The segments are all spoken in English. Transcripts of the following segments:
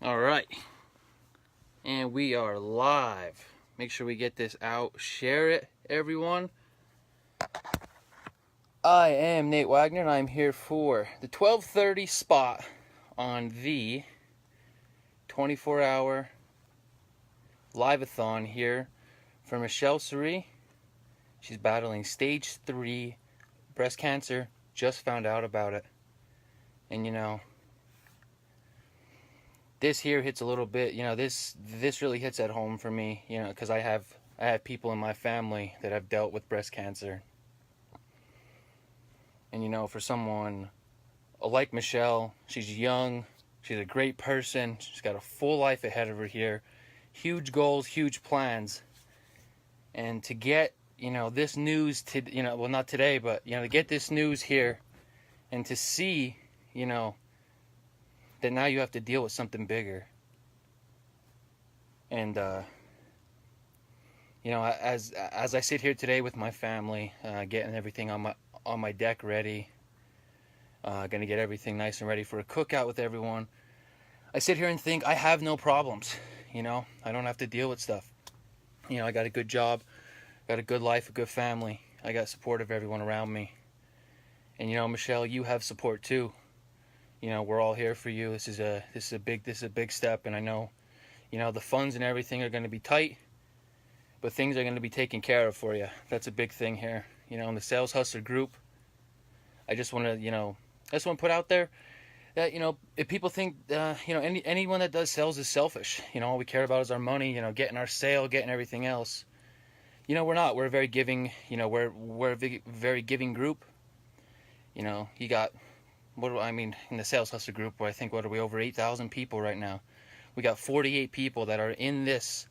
All right, and we are live. Make sure we get this out. Share it, everyone. I am Nate Wagner, and I'm here for the 12:30 spot on the 24-hour live-a-thon here for Michelle Suri. She's battling stage 3 breast cancer. Just found out about it, and this here hits a little bit, this really hits at home for me, because I have people in my family that have dealt with breast cancer. And for someone like Michelle, she's young, she's a great person, she's got a full life ahead of her here, huge goals, huge plans. And to get, this news well, not today, but to get this news here and to see, that now you have to deal with something bigger. And as I sit here today with my family, getting everything on my deck ready, gonna get everything nice and ready for a cookout with everyone, I sit here and think I have no problems. I don't have to deal with stuff. I got a good job, got a good life, a good family. I got support of everyone around me. And Michelle, you have support too. We're all here for you. This is a big step, and I know, the funds and everything are going to be tight, but things are going to be taken care of for you. That's a big thing here. In the Sales Hustler group, I just want to put out there that, if people think, anyone that does sales is selfish, all we care about is our money, getting our sale, getting everything else. We're not. We're a very giving, we're a very giving group. You got, in the Sales Hustler group, where I think, what are we, over 8,000 people right now? We got 48 people that are in this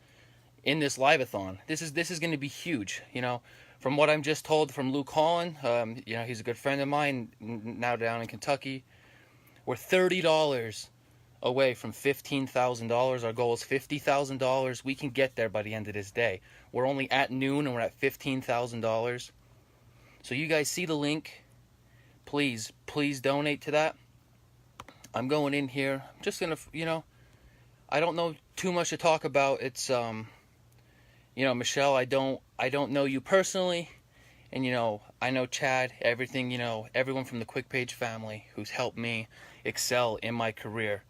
live-a-thon. This is going to be huge. From what I'm just told from Luke Holland, he's a good friend of mine now down in Kentucky. We're $30 away from $15,000. Our goal is $50,000. We can get there by the end of this day. We're only at noon and we're at $15,000. So you guys see the link. Please donate to that. I'm going in here. I'm just gonna, I don't know too much to talk about. It's, Michelle, I don't know you personally, and I know Chad, everything, everyone from the Quick Page family who's helped me excel in my career.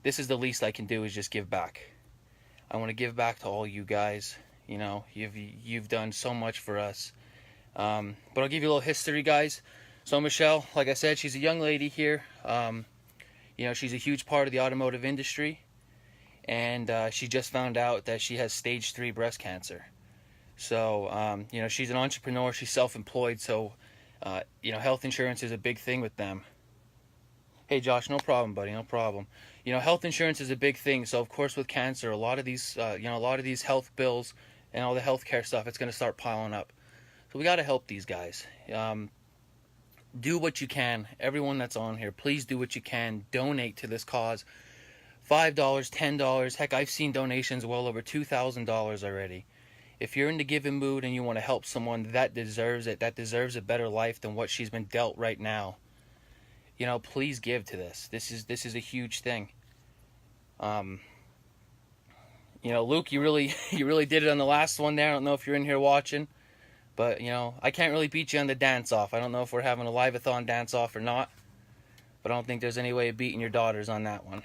This is the least I can do, is just give back. I want to give back to all you guys. You've done so much for us. But I'll give you a little history, guys. So Michelle, like I said, she's a young lady here. She's a huge part of the automotive industry. And she just found out that she has stage 3 breast cancer. So, she's an entrepreneur. She's self-employed. So, health insurance is a big thing with them. Hey, Josh, no problem, buddy. No problem. Health insurance is a big thing. So, of course, with cancer, a lot of these health bills and all the healthcare stuff, it's going to start piling up. So we got to help these guys. Do what you can. Everyone that's on here, please do what you can. Donate to this cause. $5, $10. Heck, I've seen donations well over $2,000 already. If you're in the giving mood and you want to help someone that deserves it, that deserves a better life than what she's been dealt right now, please give to this. This is a huge thing. Luke, you really did it on the last one there. I don't know if you're in here watching, but I can't really beat you on the dance off. I don't know if we're having a live-a-thon dance off or not, but I don't think there's any way of beating your daughters on that one.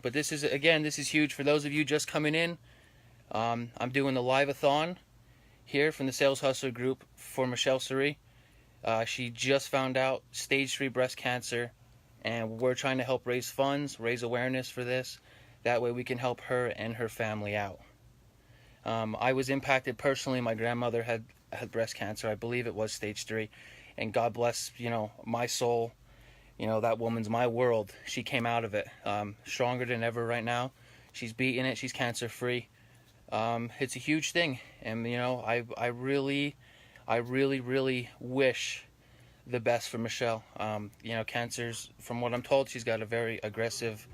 But this is huge for those of you just coming in. I'm doing the live-a-thon here from the Sales Hustler group for Michelle Suri. She just found out stage 3 breast cancer, and we're trying to help raise funds, raise awareness for this. That way we can help her and her family out. I was impacted personally. My grandmother had breast cancer. I believe it was stage 3, and God bless, my soul. That woman's my world. She came out of it stronger than ever right now. She's beating it. She's cancer free. It's a huge thing, and I really wish the best for Michelle. Cancer's, from what I'm told, she's got a very aggressive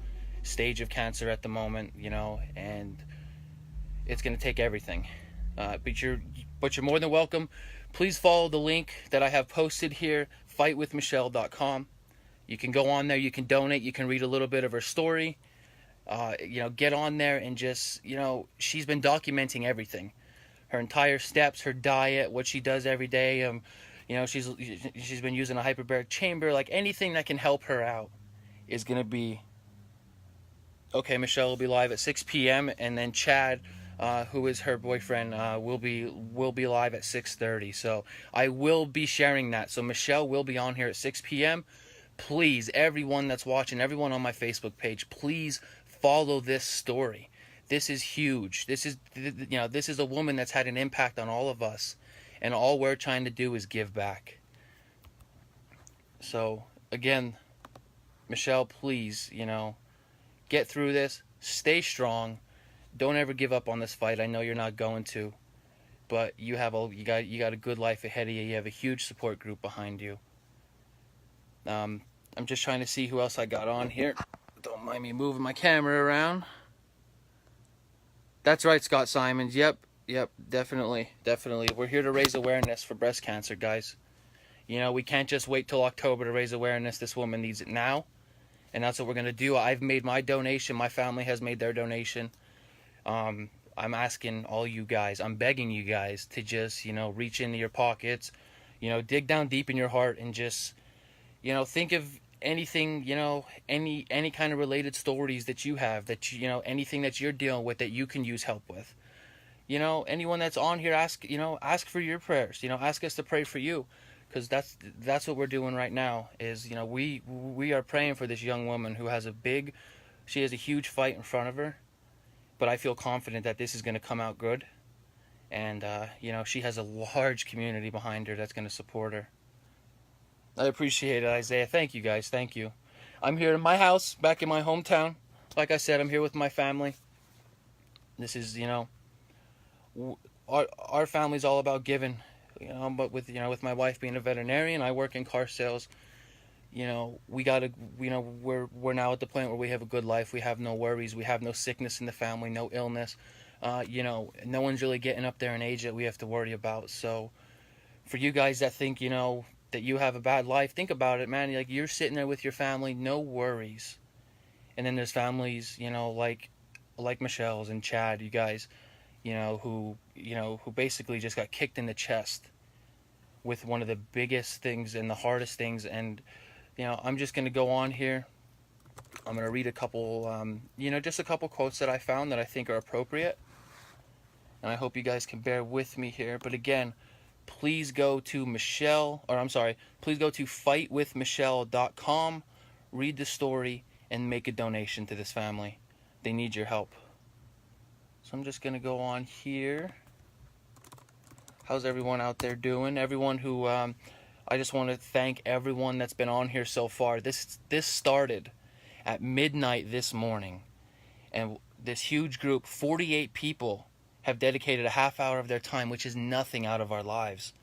stage of cancer at the moment. And it's going to take everything. But you're more than welcome. Please follow the link that I have posted here, fightwithmichelle.com. You can go on there, you can donate, you can read a little bit of her story. Get on there and just, she's been documenting everything, her entire steps, her diet, what she does every day. She's been using a hyperbaric chamber. Like, anything that can help her out is gonna be okay. Michelle will be live at 6 p.m. and then Chad, who is her boyfriend, will be live at 6:30. So I will be sharing that. So Michelle will be on here at 6 p.m. Please, everyone that's watching, everyone on my Facebook page, please follow this story. This is huge. This is a woman that's had an impact on all of us, and all we're trying to do is give back. So again, Michelle, please, get through this. Stay strong. Don't ever give up on this fight. I know you're not going to, but you got a good life ahead of you. You have a huge support group behind you. I'm just trying to see who else I got on here. Don't mind me moving my camera around. That's right, Scott Simons. Yep, definitely. We're here to raise awareness for breast cancer, guys. We can't just wait till October to raise awareness. This woman needs it now, and that's what we're going to do. I've made my donation. My family has made their donation. I'm asking all you guys, I'm begging you guys to just, reach into your pockets, dig down deep in your heart and just, think of anything, any kind of related stories that you have, that anything that you're dealing with that you can use help with. Anyone that's on here, ask for your prayers. Ask us to pray for you, because that's what we're doing right now. Is we are praying for this young woman who has she has a huge fight in front of her, but I feel confident that this is going to come out good, and she has a large community behind her that's going to support her. I appreciate it, Isaiah. Thank you, guys. Thank you. I'm here in my house, back in my hometown. Like I said, I'm here with my family. This is, our family's all about giving. But with my wife being a veterinarian, I work in car sales. We're now at the point where we have a good life. We have no worries. We have no sickness in the family, no illness. No one's really getting up there in age that we have to worry about. So, for you guys that think, that you have a bad life, think about it, man. Like, you're sitting there with your family, no worries. And then there's families, like Michelle's and Chad, you guys, who basically just got kicked in the chest with one of the biggest things and the hardest things. And, I'm just going to go on here. I'm going to read a couple, just a couple quotes that I found that I think are appropriate. And I hope you guys can bear with me here. But again, please go to please go to fightwithmichelle.com, read the story, and make a donation to this family. They need your help. So I'm just going to go on here. How's everyone out there doing? Everyone who, I just want to thank everyone that's been on here so far. This started at midnight this morning, and this huge group, 48 people, have dedicated a half hour of their time, which is nothing, out of our lives,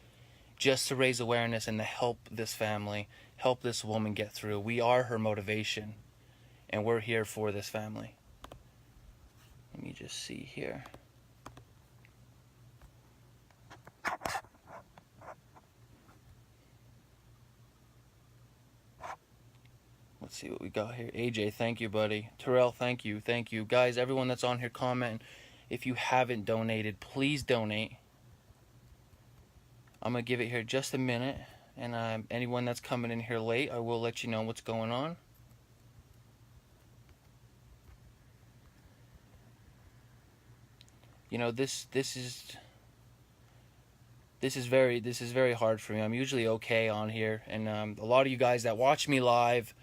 just to raise awareness and to help this family, help this woman get through. We are her motivation, and we're here for this family. Let me just see here. Let's see what we got here. AJ, thank you, buddy. Terrell, thank you. Guys, everyone that's on here, comment. If you haven't donated, please donate. I'm going to give it here just a minute. And anyone that's coming in here late, I will let you know what's going on. This is very hard for me. I'm usually okay on here, and a lot of you guys that watch me live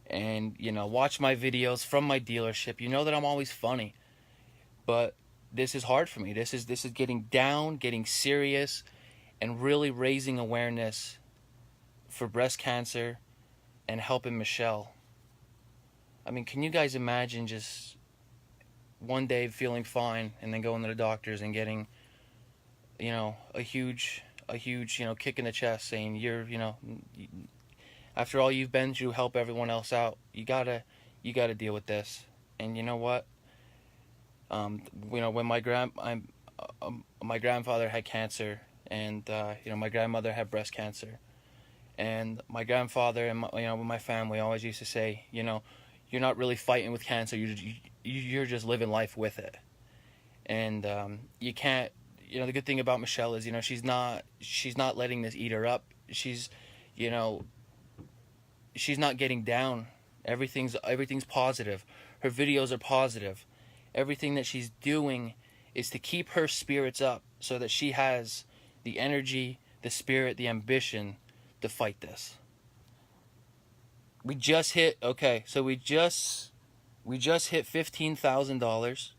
and watch my videos from my dealership, that I'm always funny. But this is hard for me. This is getting down, getting serious, and really raising awareness for breast cancer and helping Michelle. I mean, can you guys imagine just one day feeling fine and then going to the doctors and getting, a huge kick in the chest, saying after all you've been through, help everyone else out. You gotta deal with this. And you know what? When my grandfather had cancer, and my grandmother had breast cancer, And my grandfather and my family always used to say, you're not really fighting with cancer. You're just living life with it. And you can't. The good thing about Michelle is, she's not letting this eat her up. You know, she's not getting down. Everything's positive. Her videos are positive. Everything that she's doing is to keep her spirits up so that she has the energy, the spirit, the ambition to fight this. We just hit hit $15,000.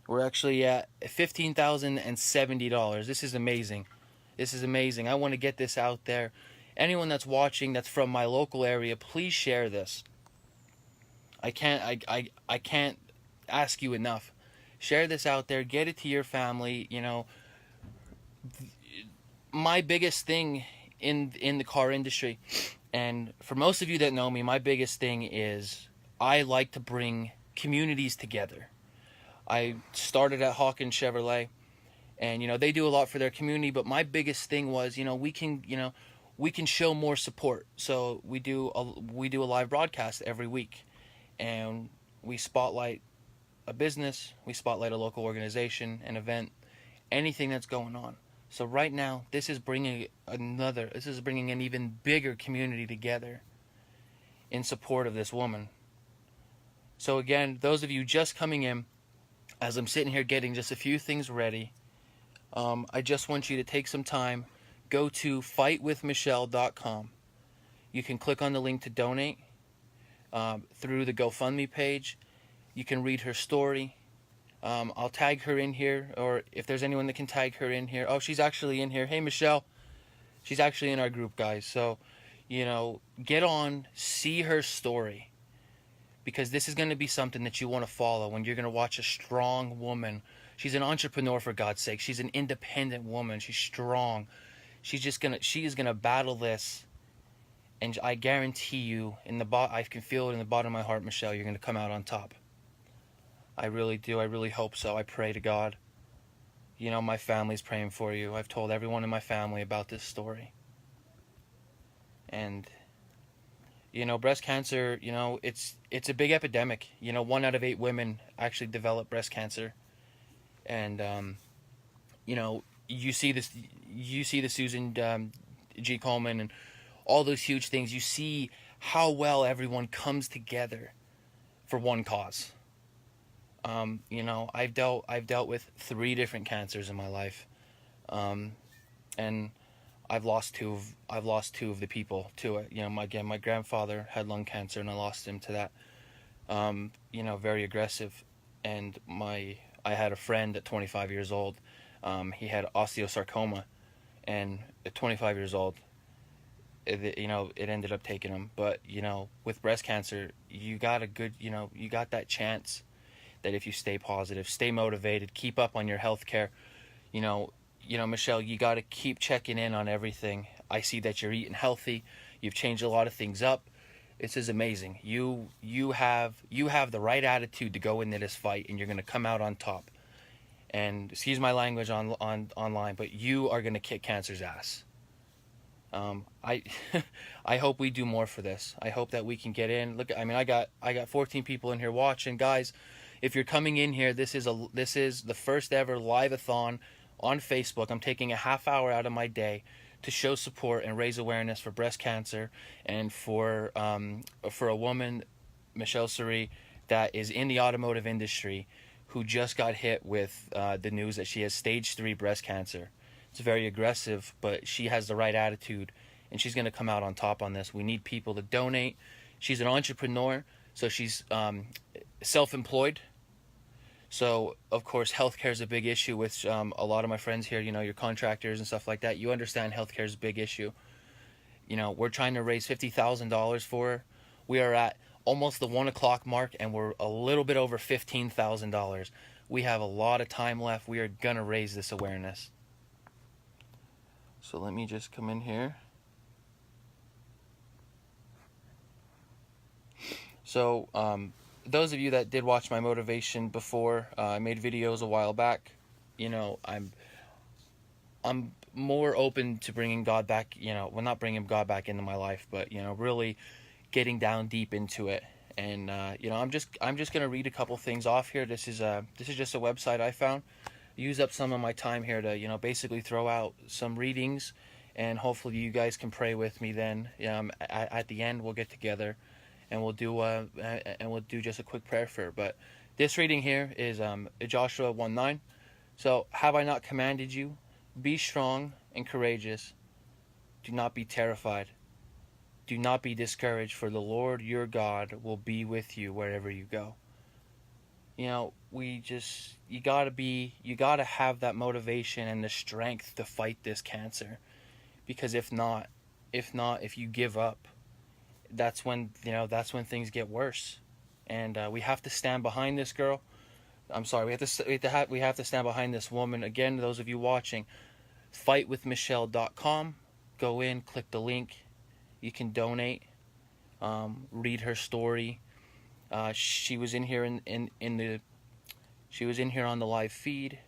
We're actually at $15,070. This is amazing. I want to get this out there. Anyone that's watching that's from my local area, please share this. I can't ask you enough. Share this out there. Get it to your family. My biggest thing in the car industry, and for most of you that know me, my biggest thing is I like to bring communities together. I started at Hawkins Chevrolet, and they do a lot for their community, but my biggest thing was we can show more support. So we do a live broadcast every week, and we spotlight a business, we spotlight a local organization, an event, anything that's going on. So right now, this is bringing an even bigger community together in support of this woman. So again, those of you just coming in, as I'm sitting here getting just a few things ready, I just want you to take some time, go to fightwithmichelle.com. You can click on the link to donate through the GoFundMe page. You can read her story. I'll tag her in here, or if there's anyone that can tag her in here. Oh, she's actually in here. Hey, Michelle. She's actually in our group, guys. So, get on, see her story, because this is going to be something that you want to follow when you're going to watch a strong woman. She's an entrepreneur, for God's sake. She's an independent woman. She's strong. She is gonna battle this, and I guarantee you, I can feel it in the bottom of my heart, Michelle, you're gonna come out on top. I really do. I really hope so. I pray to God. My family's praying for you. I've told everyone in my family about this story. And breast cancer, it's a big epidemic. 1 out of 8 women actually develop breast cancer. And you see the Susan G. Komen and all those huge things. You see how well everyone comes together for one cause. I've dealt with 3 different cancers in my life, and I've lost two of the people to it. My grandfather had lung cancer, and I lost him to that. Very aggressive, and I had a friend at 25 years old. He had osteosarcoma, and at 25 years old, it ended up taking him. But with breast cancer, you got that chance that if you stay positive, stay motivated, keep up on your health care. Michelle, you got to keep checking in on everything. I see that you're eating healthy. You've changed a lot of things up. This is amazing. You have the right attitude to go into this fight, and you're going to come out on top. And excuse my language online, but you are going to kick cancer's ass. I hope we do more for this. I hope that we can get in. Look, I got 14 people in here watching, guys. If you're coming in here, this is the first ever live-a-thon on Facebook. I'm taking a half hour out of my day to show support and raise awareness for breast cancer, and for a woman, Michelle Suri, that is in the automotive industry, who just got hit with the news that she has stage 3 breast cancer. It's very aggressive, but she has the right attitude, and she's going to come out on top on this. We need people to donate. She's an entrepreneur, so she's self-employed. So, of course, healthcare is a big issue with a lot of my friends here, your contractors and stuff like that. You understand healthcare is a big issue. We're trying to raise $50,000 for her. We are at almost the 1 o'clock mark, and we're a little bit over $15,000. We have a lot of time left. We are going to raise this awareness. So let me just come in here. So, those of you that did watch my motivation before, I made videos a while back. I'm more open to bringing God back, well, not bringing God back into my life, but really getting down deep into it. And I'm just gonna read a couple things off here. This is just a website I found. Use up some of my time here to basically throw out some readings, and hopefully you guys can pray with me. Then at the end we'll get together and we'll do just a quick prayer for her. But this reading here is Joshua 1:9. So, have I not commanded you? Be strong and courageous. Do not be terrified. Do not be discouraged, for the Lord your God will be with you wherever you go. You gotta have that motivation and the strength to fight this cancer. Because if you give up, that's when things get worse. And we have to stand behind this girl. I'm sorry, we have to stand behind this woman. Again, those of you watching, fightwithmichelle.com. Go in, click the link. You can donate. Read her story. She was in here she was in here on the live feed.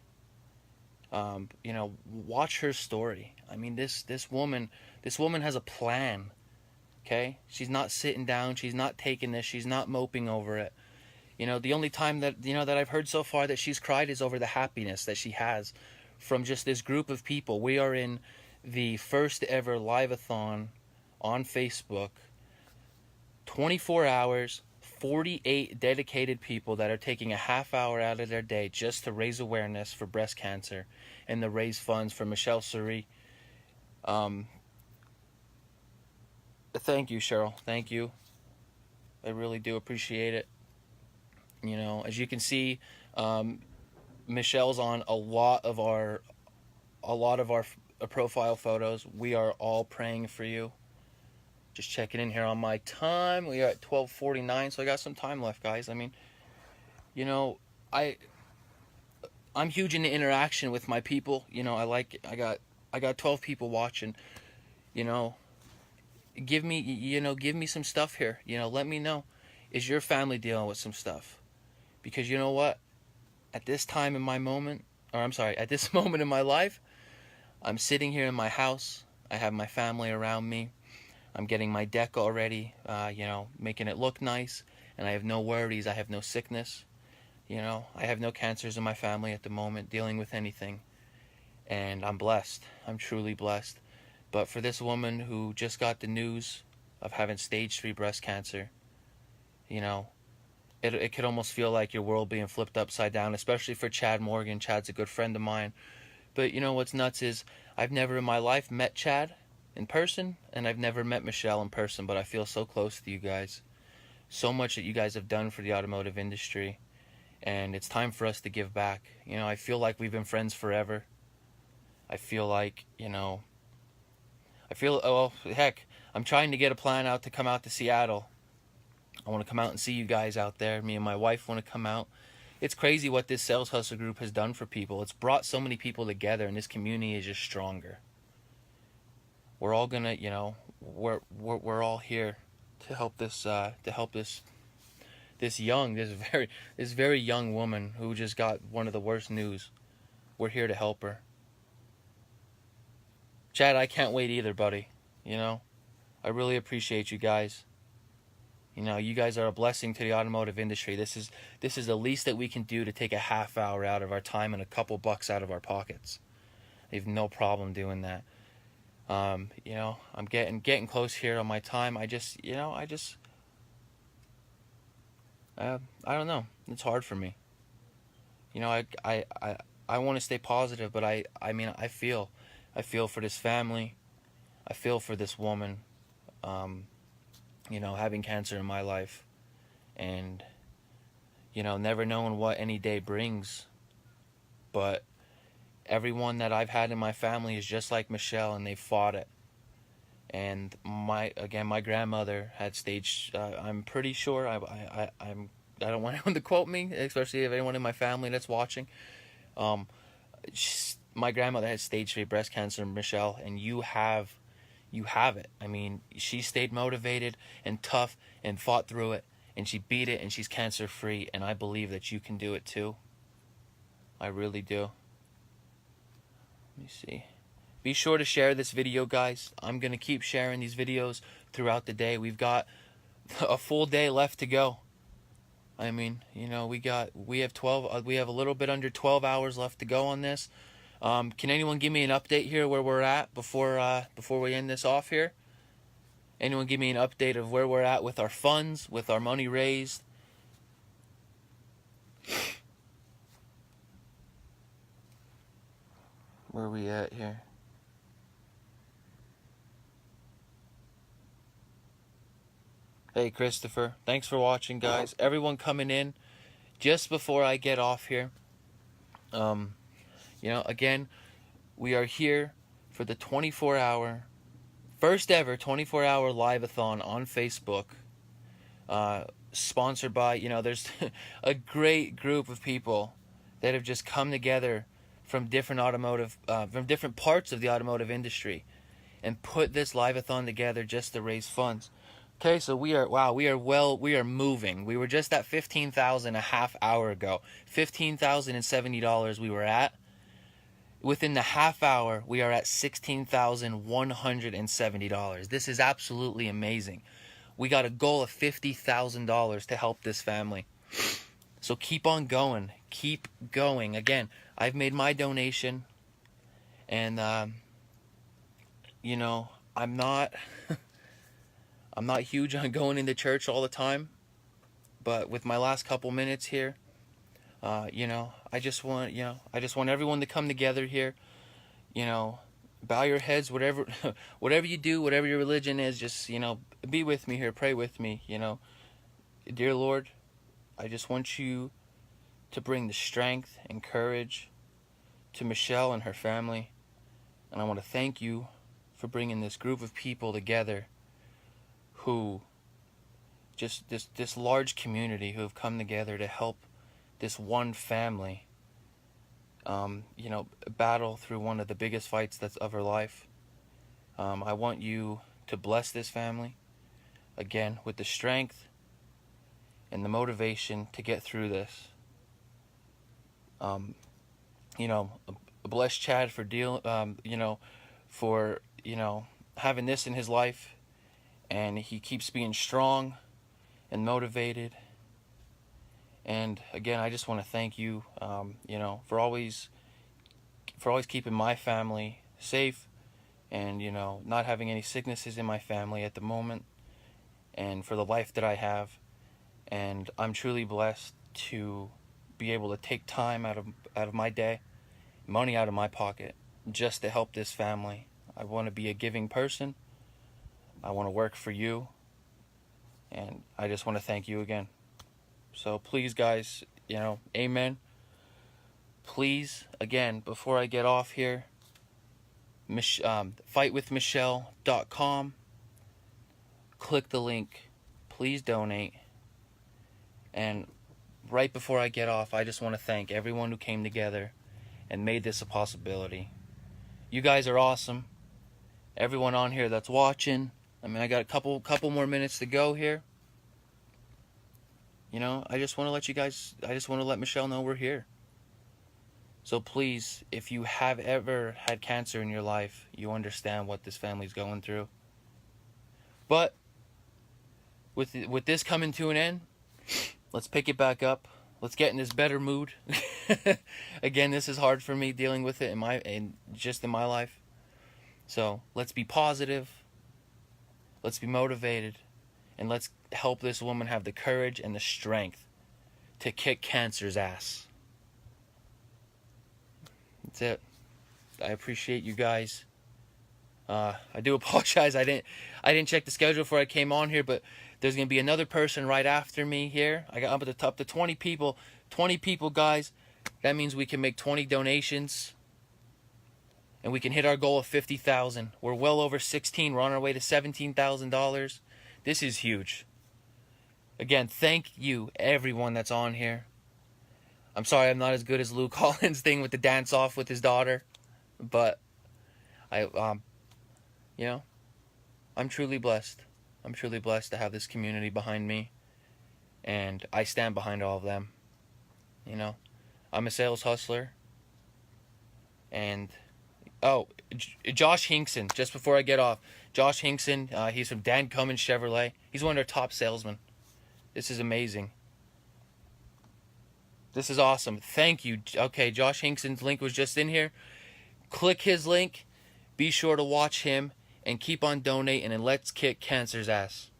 Watch her story. I mean, this woman has a plan. Okay? She's not sitting down, she's not taking this, she's not moping over it. The only time that that I've heard so far that she's cried is over the happiness that she has from just this group of people. We are in the first ever live-a-thon on Facebook. 24 hours, 48 dedicated people that are taking a half hour out of their day just to raise awareness for breast cancer and to raise funds for Michelle Suri. Thank you, Cheryl. Thank you. I really do appreciate it. As you can see, Michelle's on a lot of our profile photos. We are all praying for you. Just checking in here on my time. We are at 12:49, so I got some time left, guys. I mean, I'm huge into interaction with my people. I got 12 people watching. Give me some stuff here. Let me know. Is your family dealing with some stuff? Because you know what? At this moment in my life, I'm sitting here in my house. I have my family around me. I'm getting my deck already, making it look nice. And I have no worries. I have no sickness. I have no cancers in my family at the moment dealing with anything. And I'm blessed. I'm truly blessed. But for this woman who just got the news of having stage 3 breast cancer, it could almost feel like your world being flipped upside down, especially for Chad Morgan. Chad's a good friend of mine. But what's nuts is I've never in my life met Chad in person, and I've never met Michelle in person, but I feel so close to you guys. So much that you guys have done for the automotive industry, and it's time for us to give back. I feel like we've been friends forever. I feel like, heck, I'm trying to get a plan out to come out to Seattle. I want to come out and see you guys out there. Me and my wife want to come out. It's crazy what this Sales Hustle group has done for people. It's brought so many people together, and this community is just stronger. We're all gonna, we're all here to help this very young woman who just got one of the worst news. We're here to help her. Chad, I can't wait either, buddy. I really appreciate you guys. You guys are a blessing to the automotive industry. This is the least that we can do to take a half hour out of our time and a couple bucks out of our pockets. I have no problem doing that. I'm getting close here on my time. I don't know. It's hard for me. I want to stay positive, but I feel for this family. I feel for this woman. Having cancer in my life, and never knowing what any day brings. But everyone that I've had in my family is just like Michelle, and they fought it. And my grandmother had stage. I'm pretty sure. I don't want anyone to quote me, especially if anyone in my family that's watching. My grandmother had stage 3 breast cancer, Michelle, and you have it. I mean, she stayed motivated and tough and fought through it, and she beat it, and she's cancer free. And I believe that you can do it too. I really do. Let me see. Be sure to share this video, guys. I'm going to keep sharing these videos throughout the day. We've got a full day left to go. I mean, you know, we have a little bit under 12 hours left to go on this. Can anyone give me an update here where we're at before we end this off here? Anyone give me an update of where we're at with our funds, with our money raised? Where are we at here? Hey, Christopher. Thanks for watching, guys. Everyone coming in just before I get off here. You know, again, we are here for the 24-hour, first ever 24-hour live-a-thon on Facebook. Sponsored by, you know, there's a great group of people that have just come together from different parts of the automotive industry and put this live-a-thon together just to raise funds. Okay, so we are moving. We were just at $15,000 a half hour ago. $15,070 we were at. Within the half hour, we are at $16,170. This is absolutely amazing. We got a goal of $50,000 to help this family. So keep on going. Keep going. Again, I've made my donation. And, you know, I'm not huge on going into church all the time. But with my last couple minutes here, you know, I just want everyone to come together here. You know, bow your heads, whatever you do, whatever your religion is, just, you know, be with me here, pray with me, you know. Dear Lord, I just want you to bring the strength and courage to Michelle and her family. And I want to thank you for bringing this group of people together who, just this large community who have come together to help this one family, you know, battle through one of the biggest fights that's of her life. I want you to bless this family, again, with the strength and the motivation to get through this. You know, bless Chad for having this in his life, and he keeps being strong and motivated. And again, I just want to thank you, you know, for always keeping my family safe, and, you know, not having any sicknesses in my family at the moment, and for the life that I have. And I'm truly blessed to be able to take time out of my day, money out of my pocket, just to help this family. I want to be a giving person. I want to work for you, and I just want to thank you again. So please, guys, you know, amen. Please, again, before I get off here, fightwithmichelle.com. Click the link. Please donate. And right before I get off, I just want to thank everyone who came together and made this a possibility. You guys are awesome. Everyone on here that's watching. I mean, I got a couple more minutes to go here. You know, I just want to let Michelle know we're here. So please, if you have ever had cancer in your life, you understand what this family's going through. But with this coming to an end, let's pick it back up. Let's get in this better mood. Again, this is hard for me dealing with it in my life. So let's be positive. Let's be motivated. And let's help this woman have the courage and the strength to kick cancer's ass. That's it. I appreciate you guys. I do apologize. I didn't check the schedule before I came on here, but there's gonna be another person right after me here. I got up at the top to 20 people. 20 people, guys. That means we can make 20 donations, and we can hit our goal of 50,000. We're well over 16. We're on our way to $17,000. This is huge. Again, thank you, everyone that's on here. I'm sorry I'm not as good as Lou Collins' thing with the dance off with his daughter, but you know, I'm truly blessed. I'm truly blessed to have this community behind me, and I stand behind all of them. You know, I'm a sales hustler, and Oh, Josh Hinkson, just before I get off. Josh Hinkson, he's from Dan Cummins Chevrolet. He's one of their top salesmen. This is amazing. This is awesome. Thank you. Okay, Josh Hinkson's link was just in here. Click his link. Be sure to watch him and keep on donating, and let's kick cancer's ass.